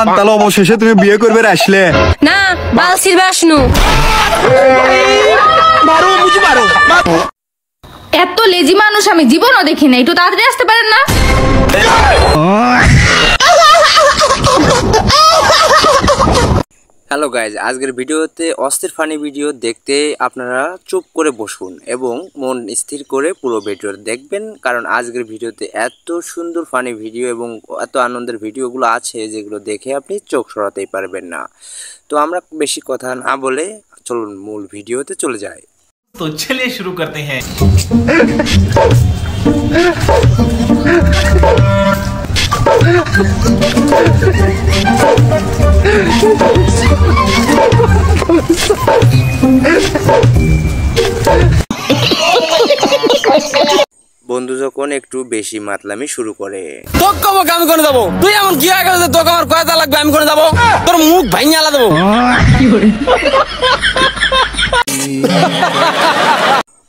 জান, তাহলে অবশেষে তুমি বিয়ে করবে আসলে না বাল সিলবে আসনু। এত লেজি মানুষ আমি জীবনও দেখি না, একটু তাড়াতাড়ি আসতে পারেন না? হ্যালো গাইজ, আজকের ভিডিওতে অস্থির ফানি ভিডিও দেখতে আপনারা চুপ করে বসুন এবং মন স্থির করে পুরো ভিডিও দেখবেন, কারণ আজকের ভিডিওতে এত সুন্দর ফানি ভিডিও এবং এত আনন্দের ভিডিওগুলো আছে যেগুলো দেখে আপনি চোখ সরাতেই পারবেন না। তো আমরা বেশি কথা না বলে চলুন মূল ভিডিওতে চলে যাই। तो चलिए शुरू करते हैं। বন্ধু যখন একটু বেশি মাতলামি শুরু করে, আমি করে যাবো, তুই এমন কি হয়ে গেছে, তোকে আমার কয়টা লাগবে, আমি করে যাবো, তোর মুখ ভাঙিয়ে আলা দেবো।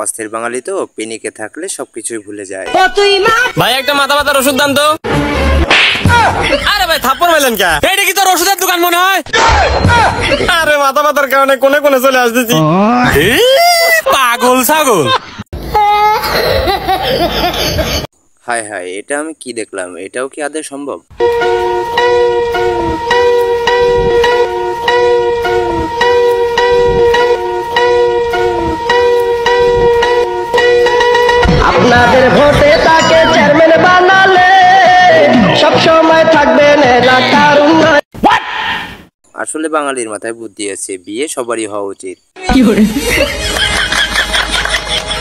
অস্থির বাঙালি তো পেনিকে থাকলে সবকিছুই ভুলে যায়। ভাই একটা মাথা ব্যথার ওষুধ দাম তো। আরে ভাই থাপ্পড় মারলেন কে? এটা কি তোর ওষুধের দোকান মনে হয়? আরে মাথা ব্যথার কারণে কোনে কোনে চলে আসতেছি। পাগল ছাগল। হায় হায়, এটা আমি কি দেখলাম? এটাও কি আদৌ সম্ভব? আপনাদের ভোটে তাকে চেয়ারম্যান বানালে সব সময় থাকবেন এলাকার উন্নয়ন। আসলে বাঙালির মাথায় বুদ্ধি আছে, বিয়ে সবারই হওয়া উচিত।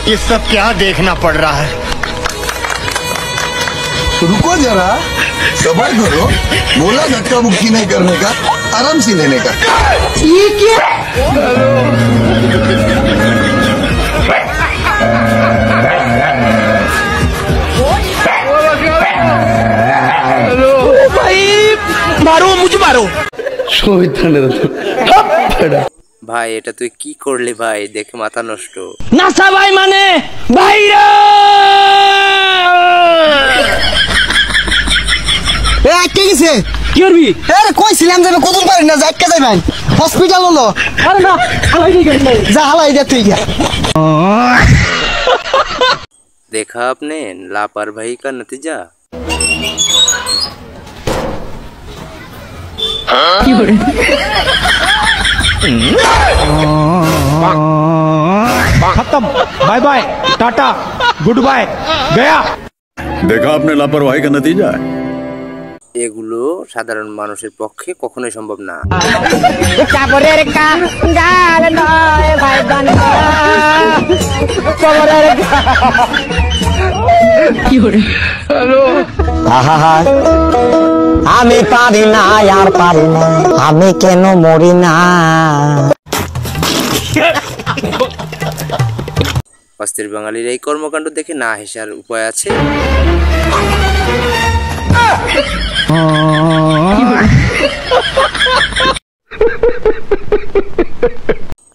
ये सब क्या देखना पड़ रहा है? रुको जरा, सबर करो। बोला धक्का मुक्की नहीं करने का, आराम से लेने का। ये क्या? भाई मारो मुझे मारो। ভাই এটা তুই কি করলি ভাই? দেখে মাথা নষ্ট। নাসা ভাই মানে বাইরে আটকে গেছে। কি করবি? আরে কইছিলাম যাবে, কত পারি না, আটকে যাবেন হসপিটাল হলো। আরে না হালাই দিয়ে গেল, যা হালাই দে তুই যা। देखा आपने लापरवाही का नतीजा। खत्म, bye bye, ta-ta, goodbye, गया। देखा आपने लापरवाही का नतीजा है। এগুলো সাধারণ মানুষের পক্ষে কখনোই সম্ভব না। চাপরের কাঙ্গাল নয় ভাই বান্দা, চাপরের কি হরে। হ্যালো আহা, আমি পারি না আর পারি না, আমি কেন মরি না। অস্থির বাঙালির এই কর্মকাণ্ড দেখে না হেসার উপায় আছে?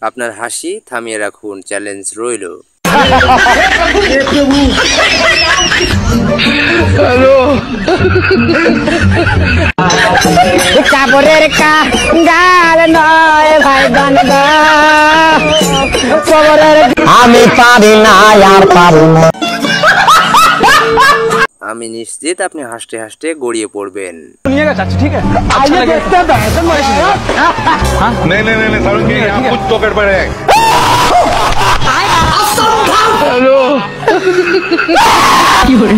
আপনার হাসি থামিয়ে রাখুন, চ্যালেঞ্জ রইল। চাপরের কাঙ্গাল নয় ভাই বান্দা, আমি পারি না আর পারি না। আমি নিশ্চিত আপনি হাসতে হাসতে গড়িয়ে পড়বেন। ঠিক আছে नहीं नहीं नहीं, सारुण के यहाँ कुछ तो गड़बड़ है। हेलो কি হরে।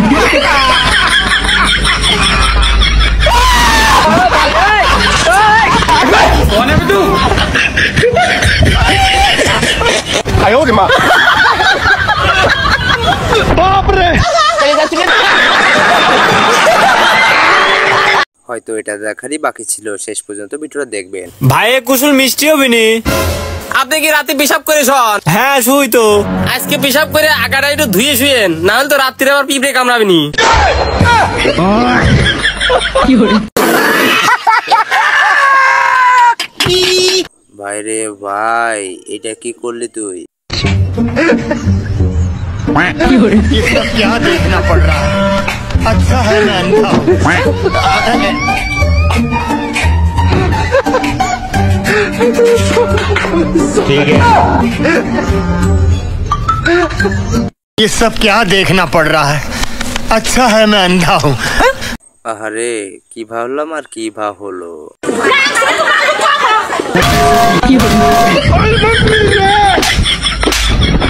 कौन है तू? आयो रे माँ, बाप रे। হয়তো এটা দেখারই বাকি ছিল, শেষ পর্যন্ত ভিডিওটা দেখবেন। ভাই কুসুল মিষ্টি হবে নি? আপনি কি রাতে পেশাব করে শোন? হ্যাঁ শুই তো। আজকে পেশাব করে আগাটা একটু ধুয়ে শুয়েন, না হলে তো রাত্রিরে আবার পিঁপড়ে কামড়াবে নি। ভাইরে ভাই, এটা কি করলি তুই? ये सब क्या देखना पड़ रहा है? अच्छा है मैं अंधा हूँ। ठीक है। ये सब क्या देखना पड़ रहा है? अच्छा है मैं अंधा हूँ। আহারে কি ভাবলাম আর কি ভাব হলো।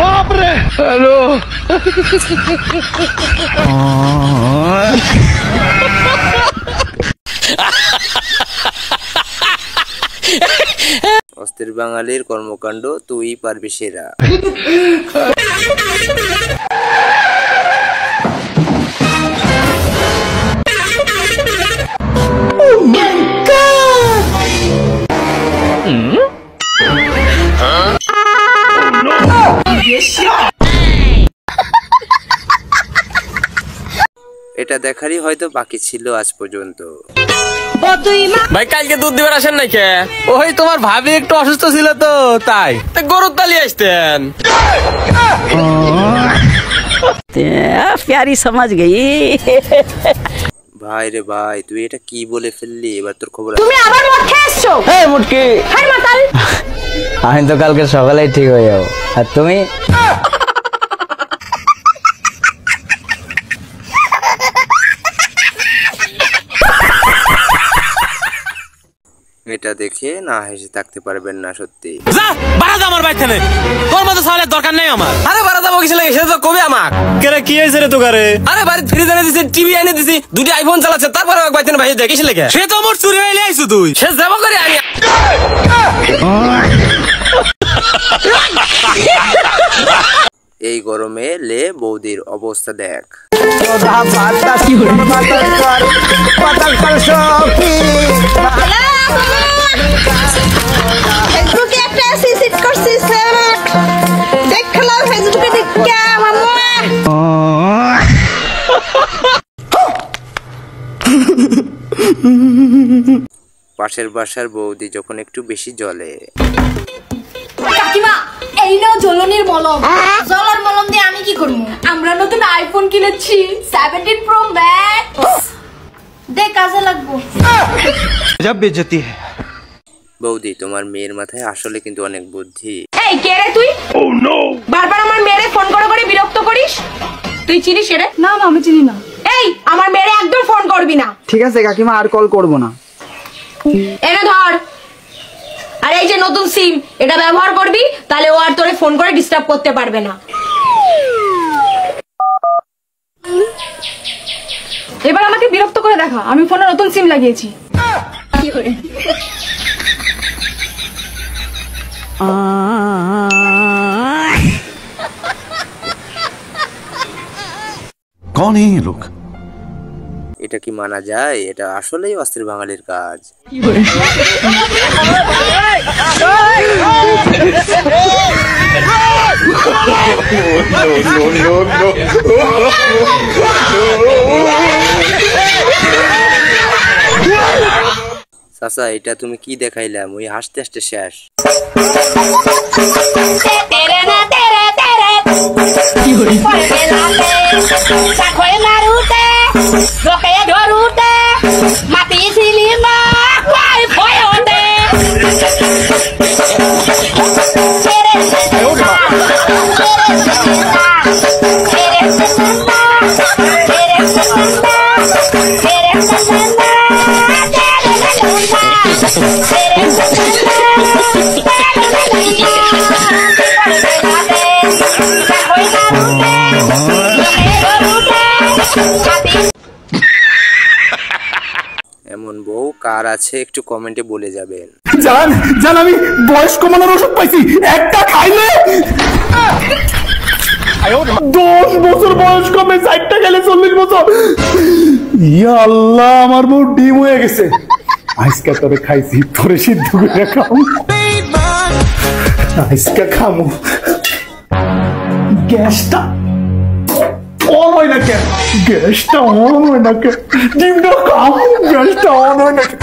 बाप रे। हेलो। অস্থির বাঙালির কর্মকাণ্ড তুই পারবি সেরা। এটা দেখারই হয়তো বাকি ছিল আজ পর্যন্ত। ভাই কালকে দুধ দিবার আসেন নাই কে? ওই তোমার ভাবি একটু অসুস্থ ছিল তো তাই গরুর তালি আসতেন। प्यारी समझ गई। ভাই রে ভাই তুই এটা কি বলে ফেললি, এবার তোর খবর তুমি আবার মদ খেয়ে এসছো? এই মুটকি, হাই মাতাল। আমি তো কালকে সকালেই ঠিক হয়ে যাবো, আর তুমি? এটা দেখে না হেসে থাকতে পারবেন না সত্যি। যা বাড়া যা আমার বাইতে তোর মতো সালের দরকার নেই আমার। আরে বাড়া যাবো কিছু লাগে সে তো কবে আমাক কেরে কি হয়েছে রে তোকারে? আরে বাড়ি ফ্রিজ এনে দিছি, টিভি এনে দিছি, দুটি আইফোন চালাচ্ছে, তারপরে আমাকে বাইতে ভাই দেখিস লেগে সে তো আমার চুরি হয়ে আইছো তুই সে যাবো করে আমি। এই গরমে লে বৌদির অবস্থা দেখ। ফেসবুকে একটা সিসিট করছিস দেখলাম ফেসবুকে দেখে মাম্মা পাশের বাসার বৌদি যখন একটু বেশি জ্বলে। কাকিমা এই নাও জ্বলনির মলম। জ্বলার মলম দিয়ে আমি কি করব? আমরা নতুন আইফোন কিনেছি 17 প্রো ম্যাক্স, দে কাজে লাগবো। जब बेइज्जती है। বৌদি তোমার মেয়ের মাথায় আসলে কিন্তু অনেক বুদ্ধি। এই কে রে তুই? ও নো, বারবার আমার মেয়েরে ফোন করে করে বিরক্ত করিস। তুই চিনিস রে? না মা আমি চিনি না। এই আমার মেয়েরে একদম ফোন করবি না। ঠিক আছে কাকিমা, আর কল করব না। এনে ধর। আর এই যে নতুন সিম, এটা ব্যবহার করবি, তাহলে ও আর তোরে ফোন করে ডিস্টার্ব করতে পারবে না। এবার আমাকে বিরক্ত করে দেখা, আমি ফোনে নতুন সিম লাগিয়েছি। कौन है ये लोग? এটা কি মানা যায়? এটা আসলেই অস্থির বাঙালির কাজ। চাচা এটা তুমি কি দেখাইলাম? ওই হাসতে হাসতে শেষ। এমন বউ কার আছে একটু কমেন্টে বলে যাবেন। জান জান আমি বয়স কমানোর ওষুধ পাইছি, একটা খাইলে 10 বছর বয়স কমে 60টা গেলে 40 বছর। ইয়া আল্লাহ, আমার বউ ডিম হয়ে গেছে। আজকে তোরে খাইছি, তোরে সিদ্ধ করে খাও। আজকে খামু। গ্যাসটা অন হয় না কেন? গ্যাসটা অন হয় না কেন? ডিমটা খামু, গ্যাসটা অন হয় না কেন?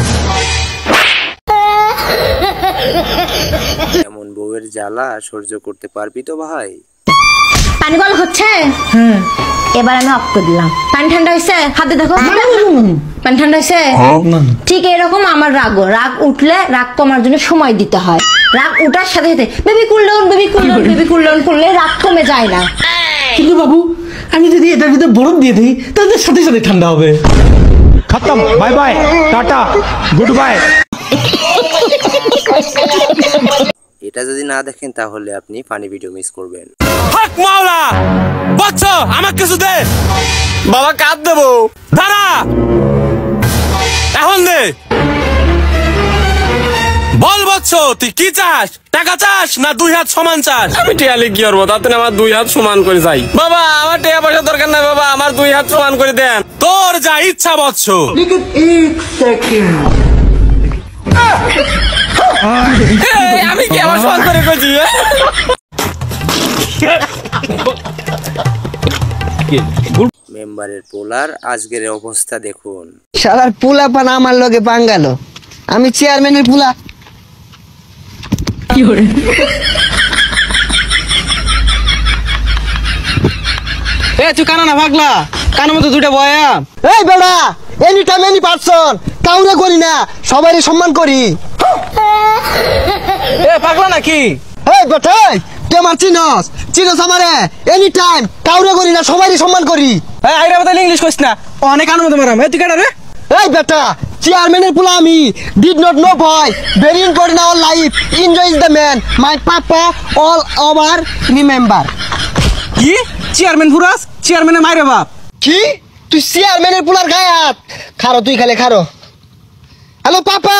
এমন বউয়ের জ্বালা সহ্য করতে পারবি তো ভাই? পানি বল হচ্ছে? এবার আমি অফ করে দিলাম। পানি ঠান্ডা হয়েছে? হাতে দেখো। পানি ঠান্ডা হয়েছে? ঠিক এরকম আমার রাগও, রাগ উঠলে রাগ কমার জন্য সময় দিতে হয়। রাগ উঠার সাথে সাথে baby cool down, baby cool down, baby cool down করলে রাগ কমে যায় না। কিন্তু বাবু আমি যদি এটার ভিতরে বরফ দিয়ে দিই তাহলে সাথে সাথে ঠান্ডা হবে। খতম, bye bye, tata, good bye. এটা যদি না দেখেন তাহলে আপনি ফানি ভিডিও মিস করবেন। হক মাওলা বচ্চ আমাকে কিছু দে। বাবা কাঁদ দেবো, দাঁড়া এখন দে। বল বচ্চ তুই কি চাস? টাকা চাস না 2 হাত সমান চাস? আমি টিয়ালে কি করবো, তাতে আমার 2 হাত সমান করে চাই। বাবা আমার টাকা পয়সা দরকার নাই বাবা, আমার 2 হাত সমান করে দেন। তোর যা ইচ্ছা বচ্চ। আমি কি আমার সমান করে কইছি? মেম্বারের পোলার আজকের অবস্থা দেখুন। শালার পুলা পান আমার লগে পাঙ্গালো, আমি চেয়ারম্যানের পুলা। তুই কানা না ভাগলা, কানের মতো দুইটা বয়া। এই বেড়া, এনি টাইম এনি পারসন, কাউরে করি না, সবারই সম্মান করি। পাগলা নাকি? এই বেটা, তুই আমার চিনস আমারে? এনি টাইম কাউরে করি না, সবারই সম্মান করি। আইরা বদলে ইংলিশ কইস না, অনেক কানের মতো মারাম। তুই কাটা রে? এই বেটা, চেয়ারম্যানের পুলা আমি। ডিড নট নো ভয়, very important our life, enjoy is the man, my papa all over remember. কি চেয়ারম্যান ফুরাস? চেয়ারম্যানের মাইরে বাপ। কি তুই চেয়ারম্যানের পুলার গায়ে হাত? খারো তুই, খালে খারো। হ্যালো পাপা,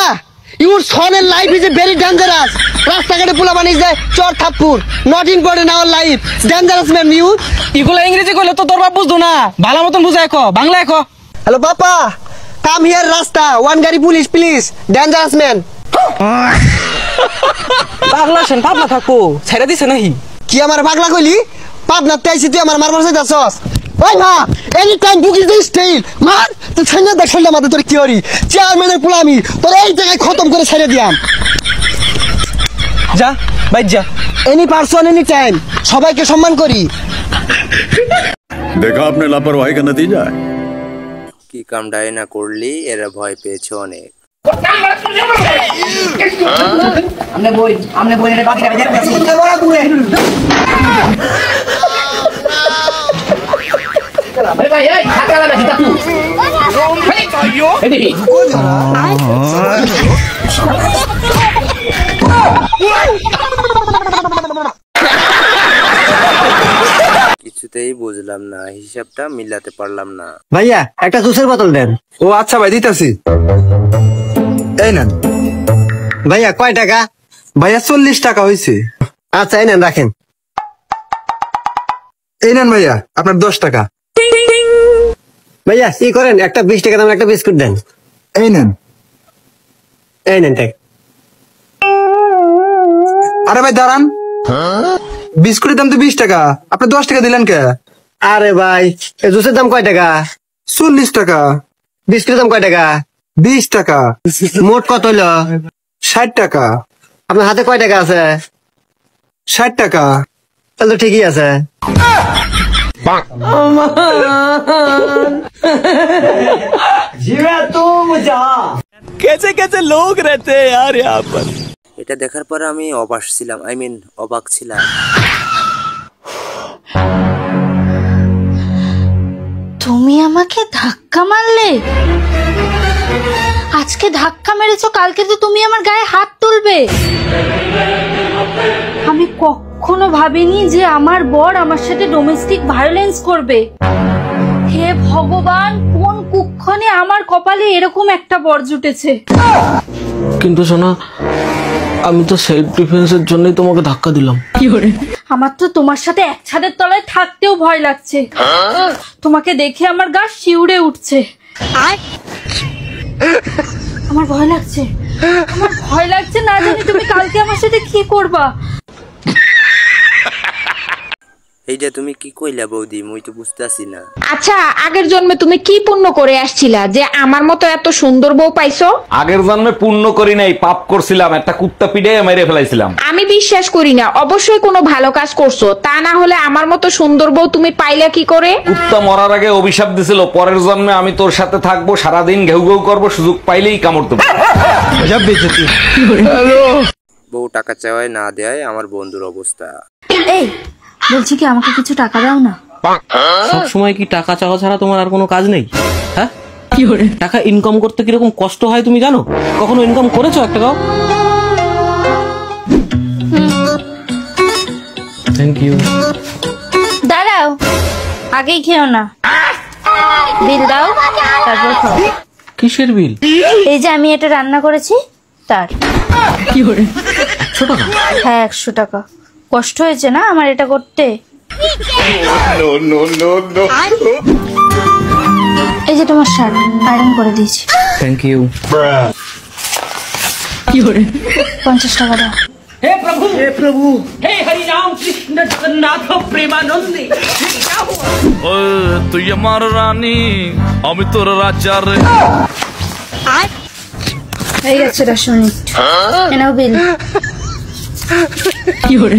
ইউর সনের life is a very dangerous. রাস্তাঘাটে পুলা বানিয়ে যায় চর থাপ্পুর, not important our life, dangerous man you. এগুলা ইংরেজি কইলে তো তোর বাপ বুঝতো না, ভালো মতন বুঝাই কো, বাংলায় কো। হ্যালো পাপা, কাম হিয়ার রাস্তা, ওয়ান গাড়ি পুলিশ প্লিজ, ডেঞ্জারাস ম্যান। পাগলা সেন পাগলা থাকবো, ছেড়ে দিছে নাকি? কি আমার পাগলা কইলি? পাবনা তাইছি তুই আমার মারবার চাইতাছস? ওই মা, any time book is the style, মার তুই ছেড়ে দেখ, ছেড়ে মাথা তোর কি হরি? চেয়ারম্যানের পুলা আমি, তোর এই জায়গায় খতম করে ছেড়ে দিয়াম। যা বাইর যা। এনি পারসন এনি টাইম, সবাইকে সম্মান করি। देखा आपने लापरवाही का नतीजा है। কি কামটাই না করলি এরা ভয় পেয়েছে অনেক। কিছুতেই বুঝলাম না, হিসাবটা মিলাতে পারলাম না। ভাইয়া একটা জুসের বোতল দেন। ও আচ্ছা ভাই, দিতেছি। এই নেন ভাইয়া কয় টাকা? ভাইয়া 40 টাকা হয়েছে। আচ্ছা এই নেন, রাখেন। এই নেন ভাইয়া আপনার 10 টাকা। ভাইয়া কি করেন, একটা 20 টাকা দাম একটা বিস্কুট দেন। এই নেন। এই নেন টাকা। আরে ভাই দাঁড়ান, বিস্কুটের দাম তো 20 টাকা, আপনি 10 টাকা দিলেন কে? আরে ভাই, জুসের দাম কয় টাকা? 40 টাকা। বিস্কুটের দাম কয় টাকা? 20 টাকা। মোট কত হইল? 60 টাকা। আপনার হাতে কয় টাকা আছে? 60 টাকা। তাহলে তো ঠিকই আছে। कैसे कैसे लोग रहते हैं यार यहाँ पर। এটা দেখার পর আমি অবাক ছিলাম, অবাক ছিলাম। তুমি আমাকে ধাক্কা মারলে? আজকে ধাক্কা মেরেছো, কালকে তো তুমি আমার গায়ে হাত তুলবে। আমি কখনো ভাবিনি যে আমার বর আমার সাথে ডোমেস্টিক ভায়োলেন্স করবে। হে ভগবান, কোন কুক্ষণে আমার কপালে এরকম একটা বর জুটেছে। কিন্তু সোনা, আমি তো সেলফ ডিফেন্সের জন্যই তোমাকে ধাক্কা দিলাম। আমার তো তোমার সাথে এক ছাদের তলায় থাকতেও ভয় লাগছে। তোমাকে দেখে আমার গা শিউরে উঠছে। আমার ভয় লাগছে, আমার ভয় লাগছে, না জানি তুমি কালকে আমার সাথে কি করবা। এইটা তুমি কি কইলা বৌদি, মুই তো বুঝতাছি না। আচ্ছা, আগের জন্মে তুমি কি পুণ্য করে আসছিলা যে আমার মতো এত সুন্দর বউ পাইছো? আগের জন্মে পুণ্য করি নাই, পাপ করছিলাম, একটা কুত্তা পিড়ে মেরে ফেলাইছিলাম। আমি বিশ্বাস করি না, অবশ্যই কোনো ভালো কাজ করছো, তা না হলে আমার মতো সুন্দর বউ তুমি পাইলা কি করে? কুত্তা মরার আগে অভিশাপ দিছিল, পরের জন্মে আমি তোর সাথে থাকবো, সারাদিন ঘেউ ঘেউ করবো, সুযোগ পাইলেই কামড় দেবো। বউ টাকা চাওয়ায় না দেয় আমার বন্ধুর অবস্থা। এই বলছি কি, আমাকে কিছু টাকা দাও না। সব সময় কি টাকা চাওয়া ছাড়া তোমার আর কোনো কাজ নেই? হ্যাঁ, কি করে টাকা ইনকাম করতে কিরকম কষ্ট হয় তুমি জানো? কখনো ইনকাম করেছো একটা টাকাও? Thank you. দাঁড়াও, আগেই খেও না, বিল দাও তারপর খাও। কিসের বিল? এই যে আমি এটা রান্না করেছি তার। কি করে? 100 টাকা? হ্যাঁ 100 টাকা। কষ্ট হয়েছে না আমার এটা করতে? এই যে তোমার শার্ট আয়রন করে দিয়েছি। Thank you. কি করে? 50 টাকা দাও। हे प्रभु हे हरि राम कृष्ण जगन्नाथ प्रेमानंदी। তুই আমার রানী, আমি তোর রাজা রে। হয়ে গেছে 10 মিনিট। এনাও বিল। কি করে?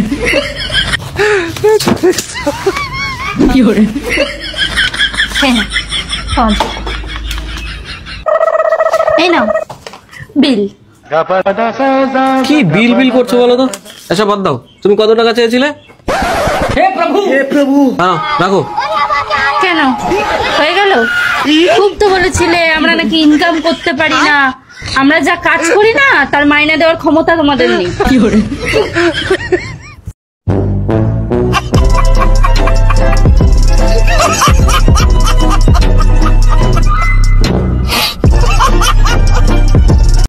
কি করে? হ্যাঁ এই নাও বিল। কি বিল বিল করছো বলো তো? আচ্ছা বাদ দাও, তুমি কত টাকা চেয়েছিলে? हे प्रभु হ্যাঁ রাখো। কেন হয়ে গেল? খুব তো বলেছিলে আমরা নাকি ইনকাম করতে পারি না, আমরা যা কাজ করি না তার মাইনে দেওয়ার ক্ষমতা তোমাদের নেই। কি করে?